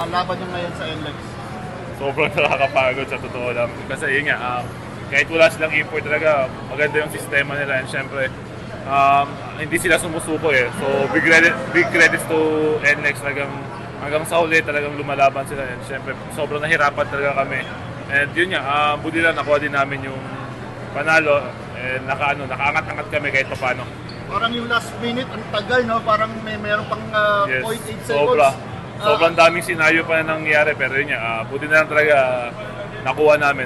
Ang laban nyo ngayon sa NLEX. Sobrang nakakapagod sa totoo lang. Kasi yun nga, kahit wala silang import talaga, maganda yung sistema nila. And syempre, hindi sila sumusuko eh. So big credits to NLEX. Hanggang sa huli talagang lumalaban sila. And syempre, sobrang nahirapan talaga kami. And yun nga, buti lang nakuha din namin yung panalo. And nakaangat-angat kami kahit paano. Parang yung last minute, ang tagal, no? Parang meron pang Yes, 0.8 seconds. Sobrang daming senaryo pa na nangyayari, pero yun nga, buti na lang talaga nakuha namin.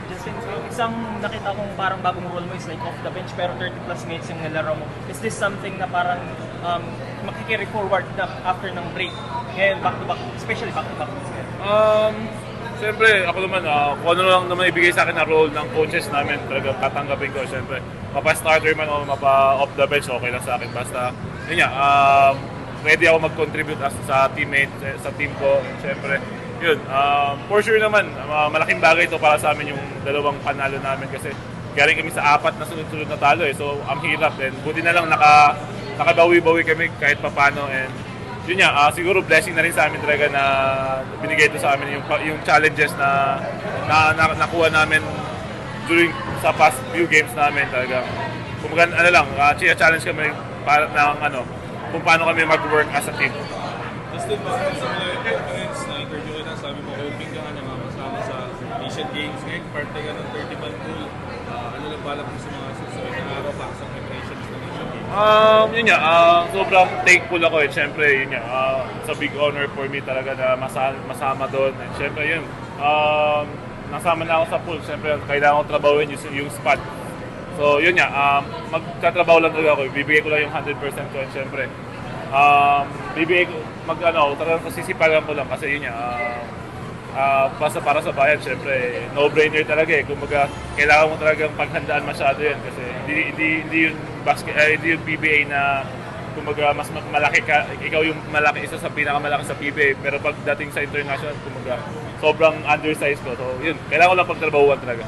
Justin, isang nakita kong parang bagong role mo is like off the bench pero 30 plus minutes yung nilaro mo. Is this something na parang makikarry forward na after ng break? Ngayon, back to back, especially back to back. Siyempre, ako naman, kung ano lang naman ibigay sa akin na role ng coaches namin, talaga tatanggapin ko. Siyempre, mapa-starter man o mapa-off the bench, okay lang sa akin. Basta, yun nga, ready ako mag-contribute sa teammate, sa team ko. Siyempre, yun, for sure naman, malaking bagay ito para sa amin yung dalawang panalo namin kasi galing kami sa 4 na sunod-sunod na talo eh. So, ang hirap din. Buti na lang nakabawi-bawi kami kahit papano. And yun nga, siguro blessing na rin sa amin talaga na binigay ito sa amin yung challenges na nakuha namin during sa past few games namin talaga. Kumbaga challenge kami para kung paano kami mag-work as a team. Justin, bakit sa mga conference na interview kita, sabi mo hoping ka na makasama sa Asian Games ngayon, part ka ng 30-man pool. Ano lang balak mo sa mga susunod na araw para sa preparations ng Asian Games? Yun nga, sobrang thankful ako eh. Siyempre, yun nga, it's a big honor for me talaga na masama doon. And siyempre, yun, nasama na ako sa pool. Siyempre, kailangan ko trabawin yung spot. So, yun nga, magtatrabaho lang talaga ako. Bibigay ko lang yung 100% ko. And siyempre, bibigay ko, talagang sisipagan ko lang kasi yun nga, para sa bayan, syempre, no-brainer talaga eh. Kumbaga, kailangan mo talagang paghandaan masyado yan kasi hindi yung PBA na kumbaga mas malaki ka, ikaw yung malaki, isa sa pinakamalaki sa PBA, pero pagdating sa international, kumbaga, sobrang undersized ko. So, yun, kailangan ko lang pagtrabahuan talaga.